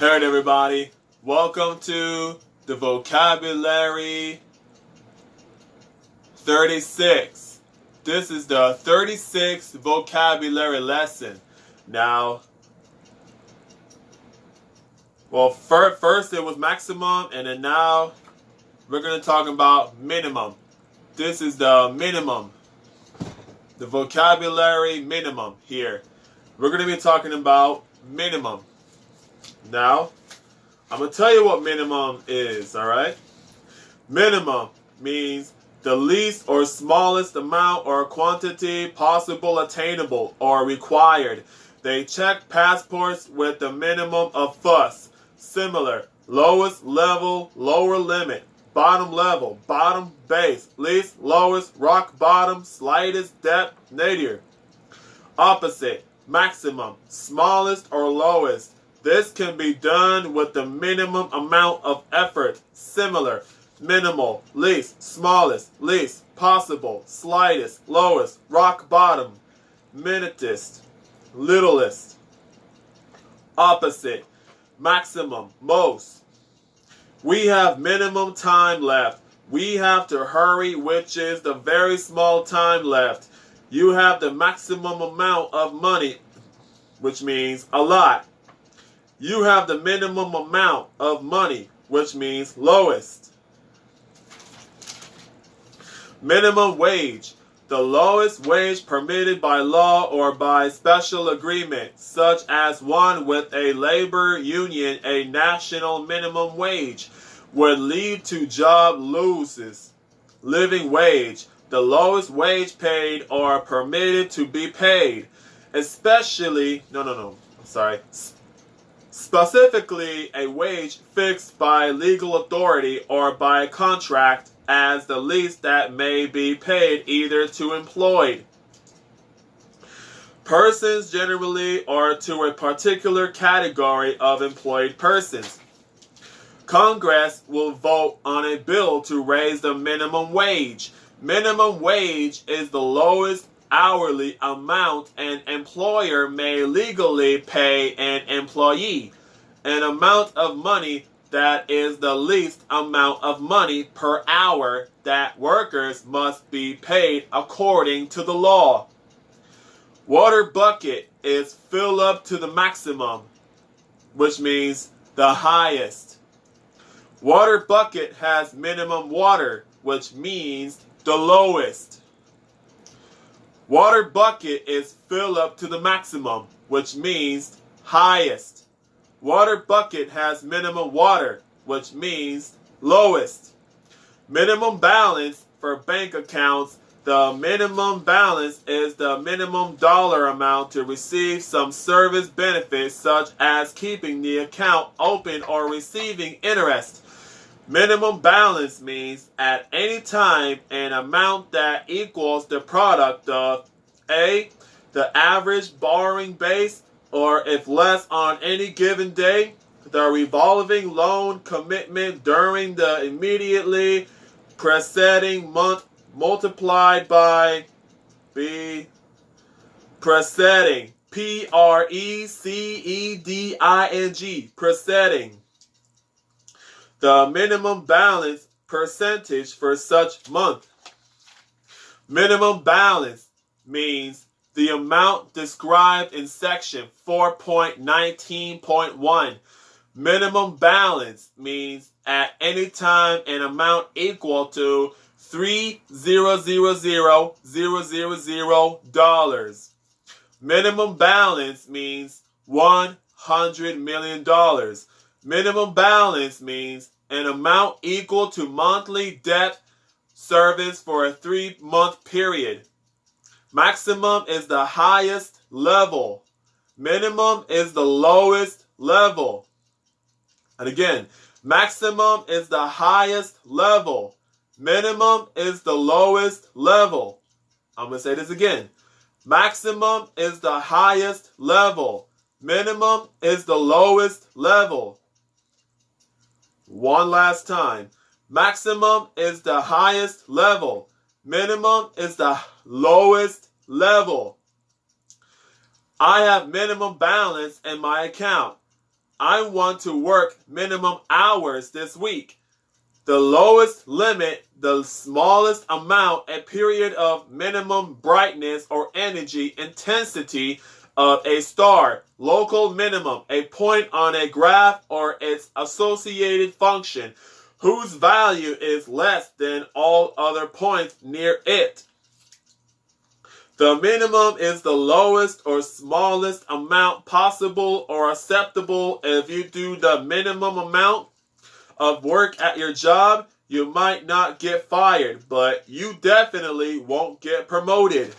Alright everybody, welcome to the vocabulary 36. This is the 36th vocabulary lesson. Now, first it was maximum, and then now we're going to talk about minimum. This is the minimum, the vocabulary minimum here. We're going to be talking about minimum. Now, I'm going to tell you what minimum is, alright? Minimum means the least or smallest amount or quantity possible, attainable, or required. They check passports with the minimum of fuss. Similar, lowest level, lower limit, bottom level, bottom base, least, lowest, rock bottom, slightest depth, nadir. Opposite, maximum, smallest or lowest. This can be done with the minimum amount of effort. Similar, minimal, least, smallest, least, possible, slightest, lowest, rock bottom, minutest, littlest. Opposite, maximum, most. We have minimum time left. We have to hurry, which is the very small time left. You have the maximum amount of money, which means a lot. You have the minimum amount of money, which means lowest. Minimum wage. The lowest wage permitted by law or by special agreement, such as one with a labor union. A national minimum wage would lead to job losses. Living wage. The lowest wage paid or permitted to be paid, specifically a wage fixed by legal authority or by contract as the least that may be paid either to employed persons generally or to a particular category of employed persons. Congress will vote on a bill to raise the minimum wage. Minimum wage is the lowest hourly amount an employer may legally pay an employee. An amount of money that is the least amount of money per hour that workers must be paid according to the law. Water bucket is fill up to the maximum, which means the highest. Water bucket has minimum water, which means the lowest. Water bucket is fill up to the maximum, which means highest. Water bucket has minimum water, which means lowest. Minimum balance for bank accounts. The minimum balance is the minimum dollar amount to receive some service benefits, such as keeping the account open or receiving interest. Minimum balance means at any time an amount that equals the product of A, the average borrowing base, or if less on any given day, the revolving loan commitment during the immediately preceding month multiplied by B, preceding, P-R-E-C-E-D-I-N-G, preceding. The minimum balance percentage for such month. Minimum balance means the amount described in section 4.19.1. Minimum balance means at any time an amount equal to $3,000,000. Minimum balance means $100 million. Minimum balance means an amount equal to monthly debt service for a 3-month period. Maximum is the highest level. Minimum is the lowest level. And again, maximum is the highest level. Minimum is the lowest level. I'm going to say this again. Maximum is the highest level. Minimum is the lowest level. One last time. Maximum is the highest level. Minimum is the lowest level. I have minimum balance in my account. I want to work minimum hours this week. The lowest limit, the smallest amount, a period of minimum brightness or energy intensity of a star. Local minimum, a point on a graph or its associated function, whose value is less than all other points near it. The minimum is the lowest or smallest amount possible or acceptable. If you do the minimum amount of work at your job, you might not get fired, but you definitely won't get promoted.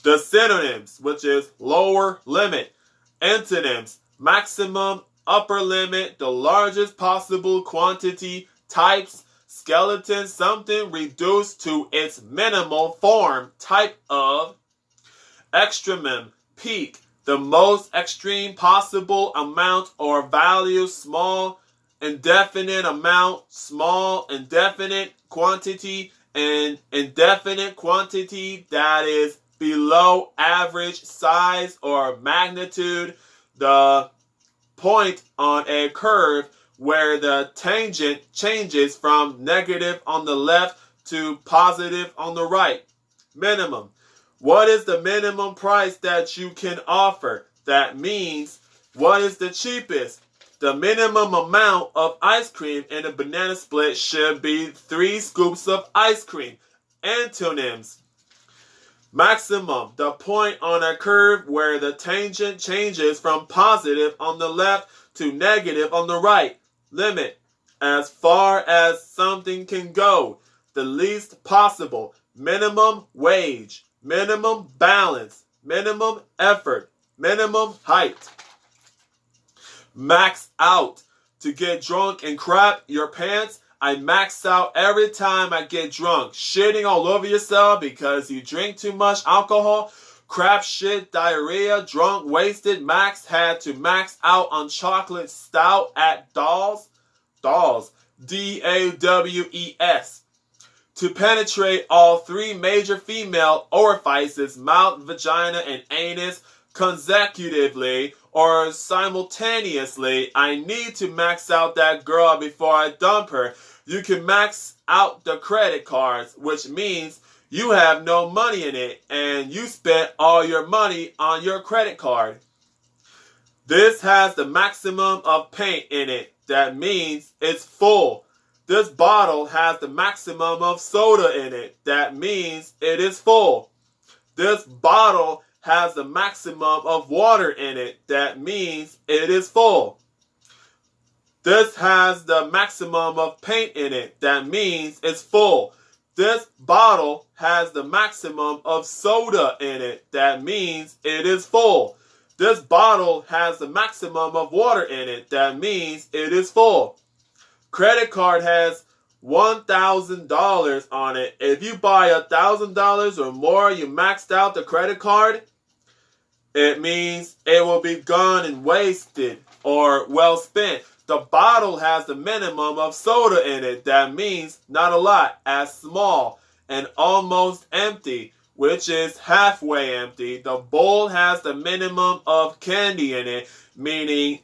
The synonyms, which is lower limit. Antonyms, maximum, upper limit, the largest possible quantity. Types, skeleton, something reduced to its minimal form. Type of. Extremum, peak, the most extreme possible amount or value. Small, indefinite amount, small, indefinite quantity, and indefinite quantity that is below average size or magnitude. The point on a curve where the tangent changes from negative on the left to positive on the right. Minimum. What is the minimum price that you can offer? That means, what is the cheapest? The minimum amount of ice cream in a banana split should be 3 scoops of ice cream. Antonyms. Maximum, the point on a curve where the tangent changes from positive on the left to negative on the right. Limit, as far as something can go, the least possible. Minimum wage, minimum balance, minimum effort, minimum height. Max out, to get drunk and crap your pants. I max out every time I get drunk. Shitting all over yourself because you drink too much alcohol. Crap shit, diarrhea, drunk, wasted. Max had to max out on chocolate stout at Dawes. Dawes. D-A-W-E-S. To penetrate all 3 major female orifices, mouth, vagina, and anus, consecutively or simultaneously. I need to max out that girl before I dump her. You can max out the credit cards, which means you have no money in it and you spent all your money on your credit card. This has the maximum of paint in it. That means it's full. This bottle has the maximum of soda in it. That means it is full. This bottle has the maximum of water in it. That means it is full. This has the maximum of paint in it. That means it's full. This bottle has the maximum of soda in it. That means it is full. This bottle has the maximum of water in it. That means it is full. Credit card has $1,000 on it. If you buy $1,000 or more, you maxed out the credit card. It means it will be gone and wasted or well spent. The bottle has the minimum of soda in it. That means not a lot, as small and almost empty, which is halfway empty. The bowl has the minimum of candy in it, meaning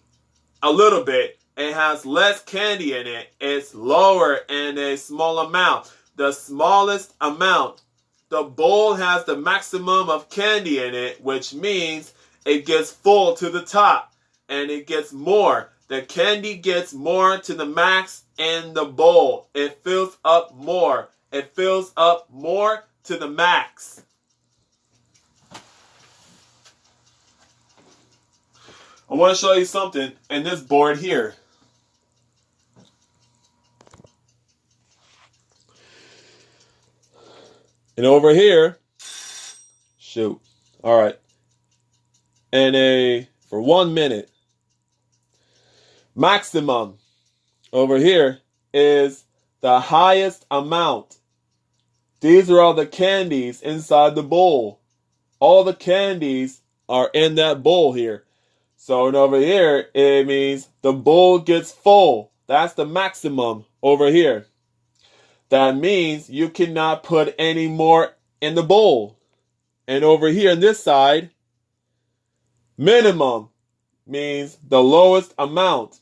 a little bit. It has less candy in it. It's lower in a small amount. The smallest amount. The bowl has the maximum of candy in it, which means it gets full to the top and it gets more. The candy gets more to the max in the bowl. It fills up more. It fills up more to the max. I want to show you something in this board here. And over here, shoot, all right, and for 1 minute, maximum over here is the highest amount. These are all the candies inside the bowl. All the candies are in that bowl here. So and over here, it means the bowl gets full. That's the maximum over here. That means you cannot put any more in the bowl. And over here on this side, minimum. means the lowest amount.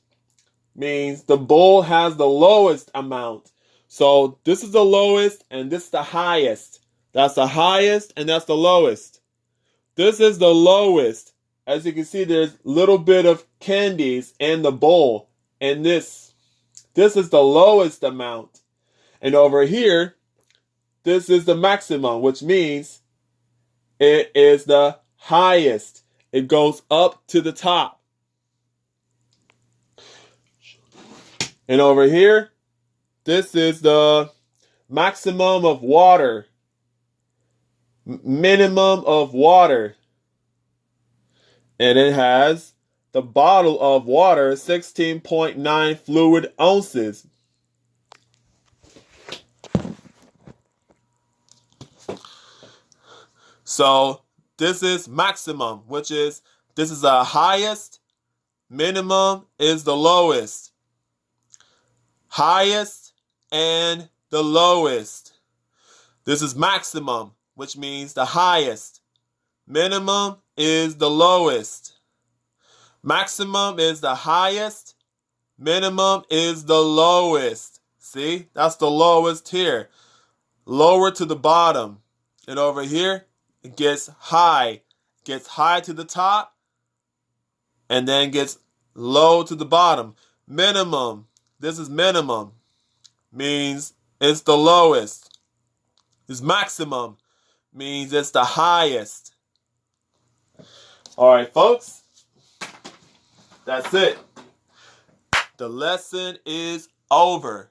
Means the bowl has the lowest amount. So this is the lowest and this is the highest. That's the highest and that's the lowest. This is the lowest. As you can see, there's a little bit of candies in the bowl. And this is the lowest amount. And over here, this is the maximum, which means it is the highest. It goes up to the top. And over here, this is the maximum of water. Minimum of water. And it has the bottle of water, 16.9 fluid ounces. So this is maximum, which is, this is the highest. Minimum is the lowest. Highest and the lowest. This is maximum, which means the highest. Minimum is the lowest. Maximum is the highest. Minimum is the lowest. See, that's the lowest here. Lower to the bottom. And over here, it gets high. Gets high to the top. And then gets low to the bottom. Minimum. This is minimum. Means it's the lowest. This maximum means it's the highest. Alright, folks. That's it. The lesson is over.